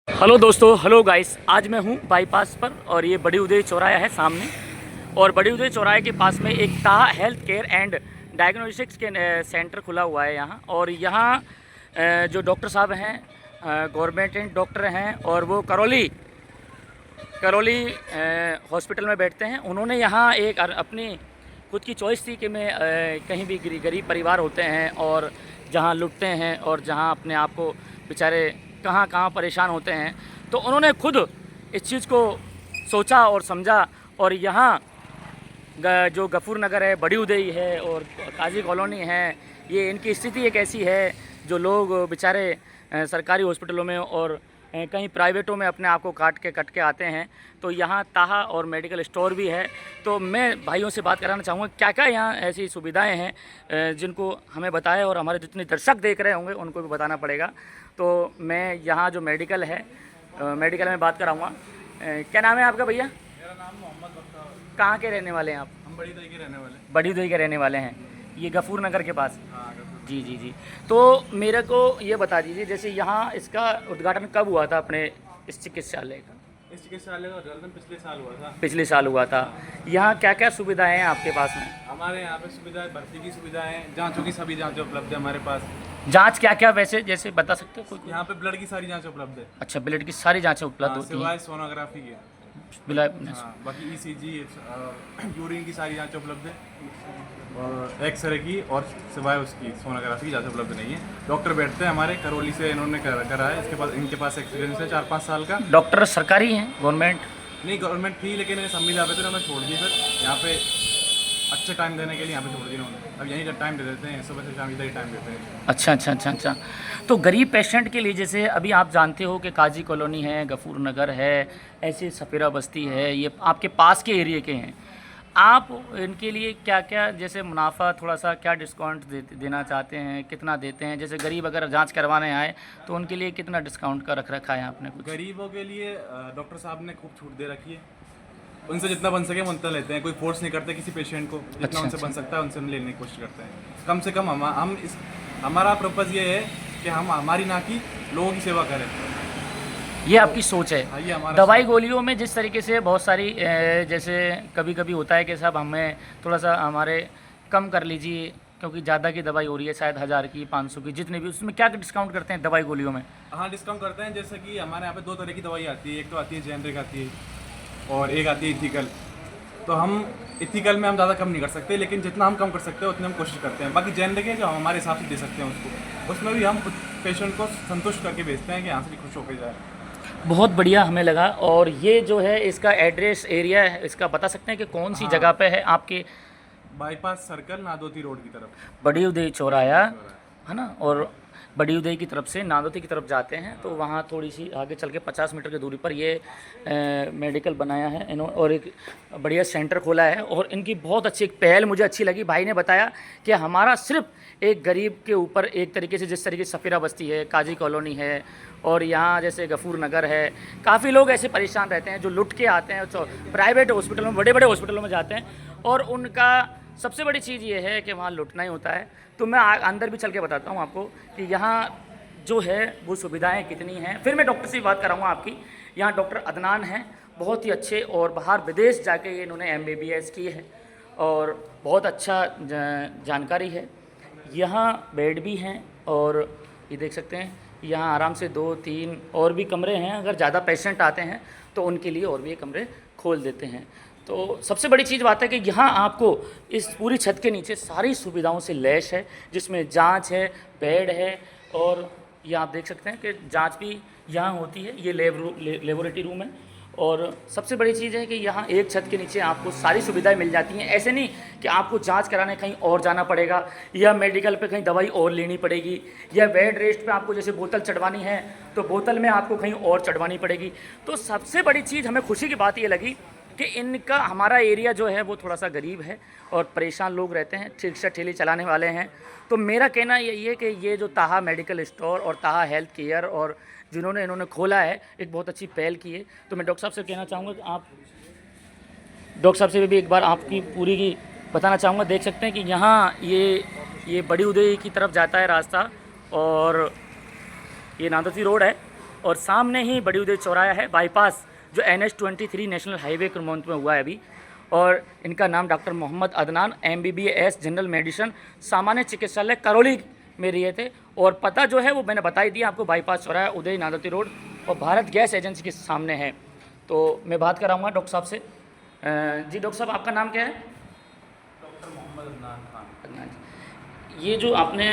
Hello दोस्तों, hello guys. आज मैं हूँ बाईपास पर और ये बड़ी उदय चौराहा है सामने। और बड़ी उदय चौराहे के पास में एक ताहा हेल्थ केयर एंड डायग्नोस्टिक्स के सेंटर खुला हुआ है यहाँ। और यहाँ जो डॉक्टर साहब हैं गवर्नमेंट डॉक्टर हैं और वो करौली हॉस्पिटल में बैठते हैं। उन्होंने यहाँ एक अपनी खुद की चॉइस थी कि मैं कहीं भी गरीब परिवार होते हैं और जहाँ लुटते हैं और जहाँ अपने आप को बेचारे कहाँ कहाँ परेशान होते हैं, तो उन्होंने खुद इस चीज़ को सोचा और समझा। और यहाँ जो गफूर नगर है, बड़ी उदय है और काजी कॉलोनी है, ये इनकी स्थिति एक ऐसी है जो लोग बेचारे सरकारी हॉस्पिटलों में और कहीं प्राइवेटों में अपने आप को कट के आते हैं। तो यहाँ ताहा और मेडिकल स्टोर भी है। तो मैं भाइयों से बात कराना चाहूँगा क्या क्या यहाँ ऐसी सुविधाएं हैं जिनको हमें बताएं और हमारे जितने दर्शक देख रहे होंगे उनको भी बताना पड़ेगा। तो मैं यहाँ जो मेडिकल है मेडिकल में बात कराऊँगा। क्या नाम है आपका भैया? मेरा नाम मोहम्मद बख्तर। कहाँ के रहने वाले हैं आप? हम बड़ी दही के रहने वाले। बड़ी उदय के रहने वाले हैं, ये गफूर नगर के पास। हाँ, जी जी जी। तो मेरे को ये बता दीजिए, जैसे यहाँ इसका उद्घाटन कब हुआ था अपने इस चिकित्सालय का? इस चिकित्सालय का उद्घाटन पिछले साल हुआ था। पिछले साल हुआ था। यहाँ क्या क्या सुविधाएं हैं आपके पास में? हमारे यहाँ पे सुविधाएं, भर्ती की सुविधाएं, जांचों की सभी जांचें उपलब्ध है हमारे पास। जांच क्या क्या वैसे जैसे बता सकते हो कोई? यहाँ पे ब्लड की सारी जांच उपलब्ध है। अच्छा, ब्लड की सारी जांचें उपलब्ध हाँ, होती हैं? सिवाय सोनोग्राफी की। हाँ, बाकी ईसीजी, यूरिन की सारी जांच उपलब्ध है और एक्सरे की, और सिवाय उसकी सोनोग्राफी की जांच उपलब्ध नहीं है। डॉक्टर बैठते हैं हमारे करौली से, इन्होंने करा है। इनके पास एक्सपीरियंस है 4-5 साल का। डॉक्टर सरकारी हैं, गवर्नमेंट? नहीं, गवर्नमेंट थी लेकिन इन्हें सम्मिल जाते थे, उन्होंने छोड़ दी। फिर यहाँ पे अच्छे टाइम देने के लिए यहाँ पे छोड़ दिया उन्होंने। अब यहीं टाइम दे देते हैं, सुबह से शाम इधर ही टाइम देते हैं। अच्छा अच्छा अच्छा अच्छा। तो गरीब पेशेंट के लिए जैसे अभी आप जानते हो कि काजी कॉलोनी है, गफूर नगर है, ऐसे सफेरा बस्ती है, ये आपके पास के एरिए के हैं। आप इनके लिए क्या क्या जैसे मुनाफा थोड़ा सा क्या डिस्काउंट देना चाहते हैं, कितना देते हैं? जैसे गरीब अगर जांच करवाने आए तो उनके लिए कितना डिस्काउंट का रखा है आपने कुछ? गरीबों के लिए डॉक्टर साहब ने खूब छूट दे रखी है। उनसे जितना बन सके हम उतना लेते हैं। कोई फोर्स नहीं करते किसी पेशेंट को। जितना अच्छा, उनसे बन सकता है उनसे हम लेने की कोशिश करते हैं। कम से कम हमारा पर्पज़ ये है कि हम हमारी ना की लोगों की सेवा करें। ये आपकी सोच है। हाँ, ये हमारा दवाई गोलियों में जिस तरीके से बहुत सारी जैसे कभी कभी होता है कि साहब हमें थोड़ा सा हमारे कम कर लीजिए क्योंकि ज़्यादा की दवाई हो रही है, शायद 1000 की, 500 की, जितने भी, उसमें क्या डिस्काउंट करते हैं दवाई गोलियों में? हाँ, डिस्काउंट करते हैं। जैसे कि हमारे यहाँ पे 2 तरह की दवाई आती है। एक तो आती है जेनरिक आती है और एक आती है इथिकल। तो हम इथिकल में हम ज़्यादा कम नहीं कर सकते, लेकिन जितना हम कम कर सकते हैं उतने हम कोशिश करते हैं। बाकी जेनरिक है जो हम हमारे हिसाब से दे सकते हैं उसको, उसमें भी हम पेशेंट को संतुष्ट करके भेजते हैं कि यहाँ से भी खुश होकर जाए। बहुत बढ़िया हमें लगा। और ये जो है इसका एड्रेस एरिया है, इसका बता सकते हैं कि कौन सी जगह पे है आपके? बाईपास सर्कल, नादोती रोड की तरफ, बड़ी उदय चौराहा है ना। और बड़ी उदय की तरफ से नादोती की तरफ जाते हैं तो वहाँ थोड़ी सी आगे चल के 50 मीटर की दूरी पर ये मेडिकल बनाया है इन्होंने और एक बढ़िया सेंटर खोला है। और इनकी बहुत अच्छी एक पहल मुझे अच्छी लगी। भाई ने बताया कि हमारा सिर्फ एक गरीब के ऊपर एक तरीके से, जिस तरीके से सफीरा बस्ती है, काजी कॉलोनी है और यहाँ जैसे गफूर नगर है, काफ़ी लोग ऐसे परेशान रहते हैं जो लुट के आते हैं, प्राइवेट हॉस्पिटलों में, बड़े बड़े हॉस्पिटलों में जाते हैं और उनका सबसे बड़ी चीज़ ये है कि वहाँ लुटना ही होता है। तो मैं अंदर भी चल के बताता हूँ आपको कि यहाँ जो है वो सुविधाएं कितनी हैं। फिर मैं डॉक्टर से बात कराऊँगा आपकी। यहाँ डॉक्टर अदनान हैं, बहुत ही अच्छे, और बाहर विदेश जाके ये इन्होंने MBBS की है और बहुत अच्छा जानकारी है। यहाँ बेड भी हैं और ये देख सकते हैं यहाँ आराम से 2-3 और भी कमरे हैं। अगर ज़्यादा पेशेंट आते हैं तो उनके लिए और भी ये कमरे खोल देते हैं। तो सबसे बड़ी चीज़ बात है कि यहाँ आपको इस पूरी छत के नीचे सारी सुविधाओं से लैस है, जिसमें जांच है, बेड है, और ये आप देख सकते हैं कि जांच भी यहाँ होती है। ये लेबोरेटरी रूम है। और सबसे बड़ी चीज़ है कि यहाँ एक छत के नीचे आपको सारी सुविधाएं मिल जाती हैं। ऐसे नहीं कि आपको जांच कराने कहीं और जाना पड़ेगा या मेडिकल पे कहीं दवाई और लेनी पड़ेगी या बेड रेस्ट पे आपको जैसे बोतल चढ़वानी है तो बोतल में आपको कहीं और चढ़वानी पड़ेगी। तो सबसे बड़ी चीज़ हमें खुशी की बात ये लगी कि इनका, हमारा एरिया जो है वो थोड़ा सा गरीब है और परेशान लोग रहते हैं, रिक्शा ठेले चलाने वाले हैं। तो मेरा कहना यही है कि ये जो ताहा मेडिकल स्टोर और ताहा हेल्थ केयर और जिन्होंने इन्होंने खोला है, एक बहुत अच्छी पहल की है। तो मैं डॉक्टर साहब से कहना चाहूँगा कि आप डॉक्टर साहब से भी एक बार आपकी पूरी की बताना चाहूँगा। देख सकते हैं कि यहाँ ये बड़ी उदय की तरफ जाता है रास्ता और ये नादोती रोड है और सामने ही बड़ी उदय चौराया है, बाईपास जो NH-23 नेशनल हाईवे क्रमांक में हुआ है अभी। और इनका नाम doctor Mohammad Adnan MBBS general medicine सामान्य चिकित्सालय करौली में रहे थे। और पता जो है वो मैंने बता ही दिया आपको, बाईपास चौराया, उदय नादौती रोड और भारत गैस एजेंसी के सामने है। तो मैं बात कराऊंगा डॉक्टर साहब से। जी डॉक्टर साहब, आपका नाम क्या है? डॉक्टर मोहम्मद अदनान खान। ये जो आपने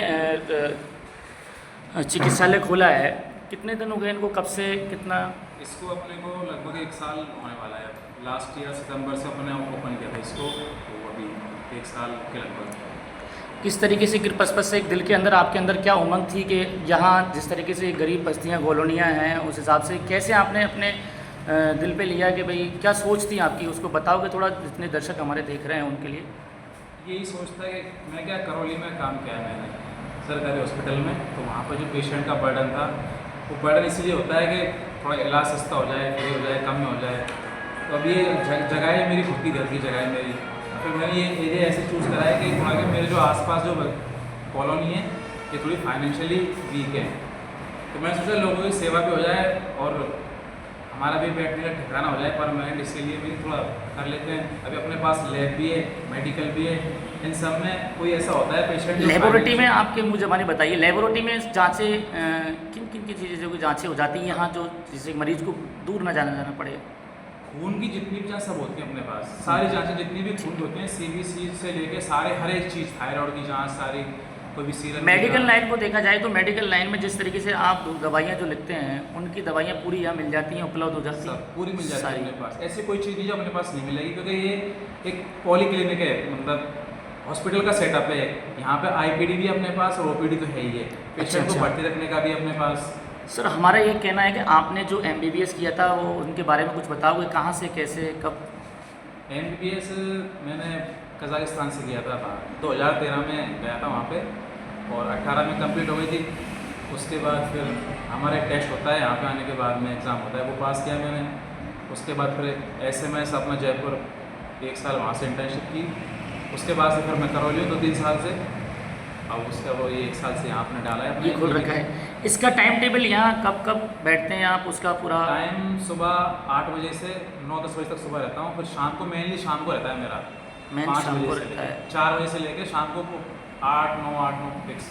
चिकित्सालय खोला है, कितने दिन हो गए इनको, कब से कितना? इसको अपने को लगभग 1 साल होने वाला है। लास्ट ईयर सितंबर से अपने ओपन किया था इसको, तो अभी 1 साल के लगभग। किस तरीके से गिरपसपस से एक दिल के अंदर, आपके अंदर क्या उमंग थी कि यहाँ जिस तरीके से गरीब बस्तियाँ कॉलोनियाँ हैं, उस हिसाब से कैसे आपने अपने दिल पे लिया कि भाई क्या सोच थी आपकी, उसको बताओगे थोड़ा, जितने दर्शक हमारे देख रहे हैं उनके लिए। यही सोचता है कि मैं क्या, करौली में काम किया मैंने सरकारी हॉस्पिटल में, तो वहाँ पर जो पेशेंट का बर्डन था, वो बर्डन इसलिए होता है कि थोड़ा इलाज सस्ता हो जाए, फ्री हो जाए, कम में हो जाए। तो अब ये जगह है मेरी खुद की घर की जगह है मेरी, फिर मैंने ये एरिया ऐसे चूज़ करा है कि थोड़ा कि मेरे जो आसपास जो कॉलोनी है ये थोड़ी फाइनेंशियली वीक है, तो मैं सोचा लोगों की सेवा भी हो जाए और हमारा भी बैठने का ठिकाना हो जाए परमानेंट, इसके लिए भी थोड़ा कर लेते हैं। अभी अपने पास लैब भी है, मेडिकल भी है, इन सब में कोई ऐसा होता है पेशेंट। लेबोरेटरी में आपके मुझे हमारी बताइए, लेबोरेटरी में जांचें किन किन की चीज़ों की जांचें हो जाती हैं यहाँ, जो जिससे मरीज को दूर न जाना पड़े? खून की जितनी भी जाँच सब होती है अपने पास, सारी जाँचें जितनी भी खून की होती हैं, CBC से लेके सारे हर एक चीज़, थायराइड की जाँच सारी, कोई भी सीरम। मेडिकल लाइन को देखा जाए तो मेडिकल लाइन में जिस तरीके से आप दवाइयाँ जो लिखते हैं, उनकी दवाइयाँ पूरी यहाँ मिल जाती हैं, उपलब्ध हो जाती हैं, पूरी मिल जाती है सारी। अपने पास। ऐसी कोई चीज़ नहीं जो अपने पास नहीं मिलेगी, क्योंकि ये एक पॉली क्लिनिक है, मतलब हॉस्पिटल का सेटअप है। यहाँ पे IPD भी अपने पास और OPD तो है ही है, पेशेंट को भर्ती रखने का भी अपने पास। सर हमारा ये कहना है कि आपने जो MBBS किया था वो उनके बारे में कुछ बताओगे, कहाँ से, कैसे, कब? MBBS मैंने कजाकिस्तान से किया था, 2013 में गया था वहाँ पे, और 18 में कंप्लीट हो गई थी। उसके बाद फिर हमारा एक टेस्ट होता है यहाँ पे आने के बाद में, एग्ज़ाम होता है, वो पास किया मैंने। उसके बाद फिर SMS अपना जयपुर 1 साल वहाँ से इंटर्नशिप की। उसके बाद से फिर मैं करौली हूँ 2-3 साल से, अब उसका वो ये 1 साल से यहाँ आपने डाला है, ये खोल रखा है। इसका टाइम टेबल यहाँ कब कब बैठते हैं आप, उसका पूरा टाइम सुबह 8 बजे से 9-10 बजे तक सुबह रहता हूँ, फिर शाम को मेनली शाम को रहता है मेरा, मेन 5 शाम को बजे से रहता है। 4 बजे से लेकर शाम को 8-9 फिक्स।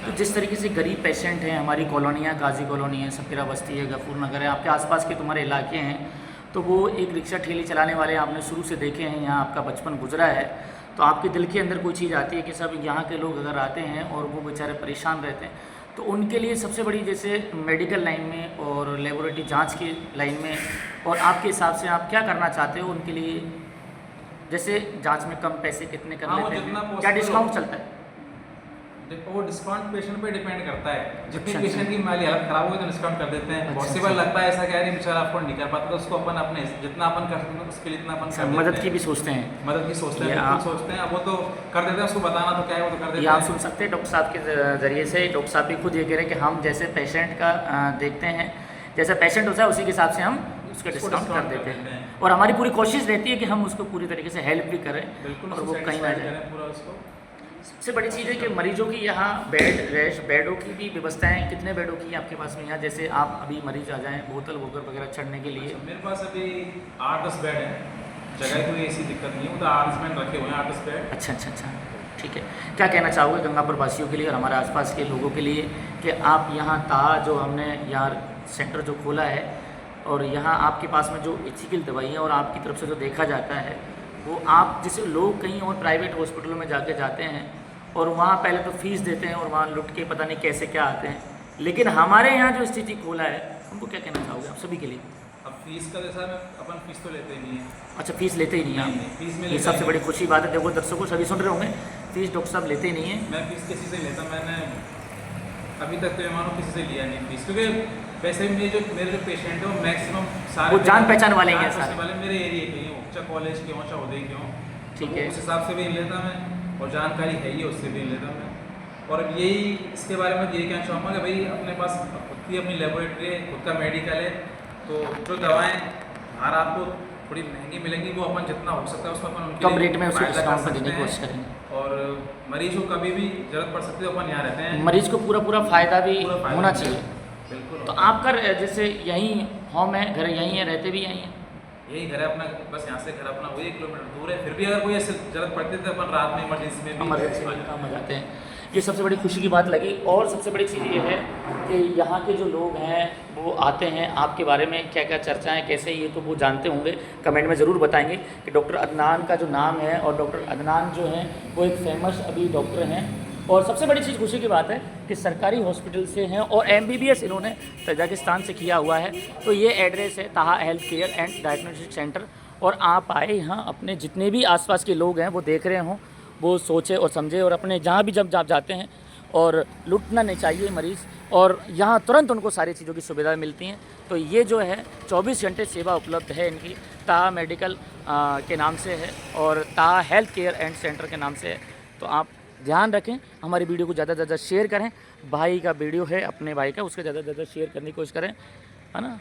तो जिस तरीके से गरीब पेशेंट हैं, हमारी कॉलोनियाँ, गाजी कॉलोनी है, सफीरा बस्ती है, गफूर नगर है, आपके आसपास के तुम्हारे इलाके हैं, तो वो एक रिक्शा ठेली चलाने वाले आपने शुरू से देखे हैं, यहाँ आपका बचपन गुजरा है, तो आपके दिल के अंदर कोई चीज़ आती है कि सब यहाँ के लोग अगर आते हैं और वो बेचारे परेशान रहते हैं, तो उनके लिए सबसे बड़ी, जैसे मेडिकल लाइन में और लेबोरेटरी जांच की लाइन में, और आपके हिसाब से आप क्या करना चाहते हो उनके लिए, जैसे जांच में कम पैसे कितने कर लेते हैं, क्या डिस्काउंट चलता है? देखो वो डिस्काउंट पेशेंट पे डिपेंड करता है, जितनी अच्छा, पेशेंट की माली हालत खराब होगी तो डिस्काउंट कर देते हैं। अच्छा, पॉसिबल अच्छा। लगता है ऐसा क्या है बेचारा आपको नहीं कर पाता, तो उसको अपन अपने जितना अपन कर सकते हैं उसके लिए इतना अपन कर देते मदद हैं। की भी सोचते हैं, मदद की सोचते हैं, ये बिल्कुल आप- सोचते हैं। अब वो तो कर देते हैं, उसको बताना तो क्या है, वो तो कर ये देते आप हैं। सुन सकते हैं डॉक्टर साहब के ज़रिए से, डॉक्टर साहब भी खुद ये कह रहे हैं कि हम जैसे पेशेंट का देखते हैं, जैसा पेशेंट होता है उसी के हिसाब से हम उसका उसको डिस्काउंट कर discount देते कर देते हैं, हैं। और हमारी पूरी कोशिश रहती है कि हम उसको पूरी तरीके से हेल्प भी करें बिल्कुल और उसको वो कहीं ना satisfied जाए। करें पूरा उसको। सबसे बड़ी चीज़ है कि मरीजों की यहाँ बेडों की भी व्यवस्थाएं, कितने बेडों की आपके पास में यहाँ, जैसे आप अभी मरीज आ जाएं बोतल वोकर वगैरह चढ़ने के लिए? मेरे पास अभी 8-10 बेड हैं, जगह की कोई ऐसी दिक्कत नहीं है, वो तो अरेंजमेंट रखे हुए हैं 8-10 बेड। अच्छा अच्छा अच्छा, ठीक है। क्या कहना चाहोगे गंगापुर वासियों के लिए और हमारे आसपास के लोगों के लिए कि आप यहाँ जो हमने यहाँ सेंटर जो खोला है, और यहाँ आपके पास में जो इथिकल दवाइयाँ और आपकी तरफ से जो देखा जाता है, वो आप जैसे लोग कहीं और प्राइवेट हॉस्पिटलों में जाके जाते हैं और वहाँ पहले तो फीस देते हैं और वहाँ लुट के पता नहीं कैसे क्या आते हैं, लेकिन हमारे यहाँ जो स्थिति खोला है, हमको क्या कहना चाहोगे आप सभी के लिए? अब फीस का जैसा में अपन फीस तो लेते ही नहीं है। अच्छा, फीस लेते ही नहीं नहीं, हैं फीस में ये लेते सबसे ही बड़ी खुशी बात है। देखो दर्शकों सभी सुन रहे होंगे, फीस डॉक्टर साहब लेते ही नहीं हैं। मैं फीस किसी से लेता, मैंने अभी तक तो ये मानो किसी से लिया नहीं फीस, क्योंकि वैसे भी मेरे जो पेशेंट है वो मैक्सिमम सारे वो जान पहचान वाले हैं जान सारे। पहचान वाले मेरे एरिया के ही हो, चाहे कॉलेज के हों चाहे उदय के हों, ठीक तो है। उस हिसाब से भी लेता मैं, और जानकारी है ही उससे भी लेता मैं। और अब यही इसके बारे में यही कहना चाहूँगा कि भाई अपने पास खुद की अपनी लेबोरेटरी है, खुद का मेडिकल है, तो जो दवाएँ बाहर आपको थोड़ी महंगी मिलेंगी, वो अपन जितना हो सकता है उसमें अपन उनके कम लिए रेट में उसको फायदा कर डिस्काउंट पर सकते देने की हैं। कोशिश करेंगे, और मरीज को कभी भी जरूरत पड़ सकती है, अपन यहाँ रहते हैं, मरीज को पूरा फायदा भी पूरा फायदा होना मिलेगा। चाहिए। बिल्कुल। बिल्कुल। तो आपका जैसे यहीं होम है, घर यहीं है, रहते भी यहीं हैं? यही घर है अपना, बस यहाँ से घर अपना वही 1 किलोमीटर दूर है। फिर भी अगर कोई ऐसे जरूरत पड़ती है तो अपन रात में इमरजेंसी में भी इमरजेंसी में काम आ जाते हैं। ये सबसे बड़ी खुशी की बात लगी। और सबसे बड़ी चीज़ ये है कि यहाँ के जो लोग हैं वो आते हैं, आपके बारे में क्या क्या चर्चाएं कैसे, ये तो वो जानते होंगे, कमेंट में ज़रूर बताएंगे कि डॉक्टर अदनान का जो नाम है, और डॉक्टर अदनान जो हैं वो एक फेमस अभी डॉक्टर हैं। और सबसे बड़ी चीज़ खुशी की बात है कि सरकारी हॉस्पिटल से हैं और MBBS इन्होंने तजाकिस्तान से किया हुआ है। तो ये एड्रेस है ताहा health care and diagnostic centre. और आप आए यहाँ, अपने जितने भी आसपास के लोग हैं वो देख रहे हों, वो सोचे और समझे, और अपने जहाँ भी जब आप जाते हैं, और लुटना नहीं चाहिए मरीज़, और यहाँ तुरंत उनको सारी चीज़ों की सुविधा मिलती हैं। तो ये जो है 24 घंटे सेवा उपलब्ध है इनकी, ताहा मेडिकल के नाम से है और ताहा हेल्थ केयर एंड सेंटर के नाम से है। तो आप ध्यान रखें, हमारी वीडियो को ज़्यादा से ज़्यादा शेयर करें। भाई का वीडियो है, अपने भाई का, उसको ज़्यादा से ज़्यादा शेयर करने की कोशिश करें, है ना।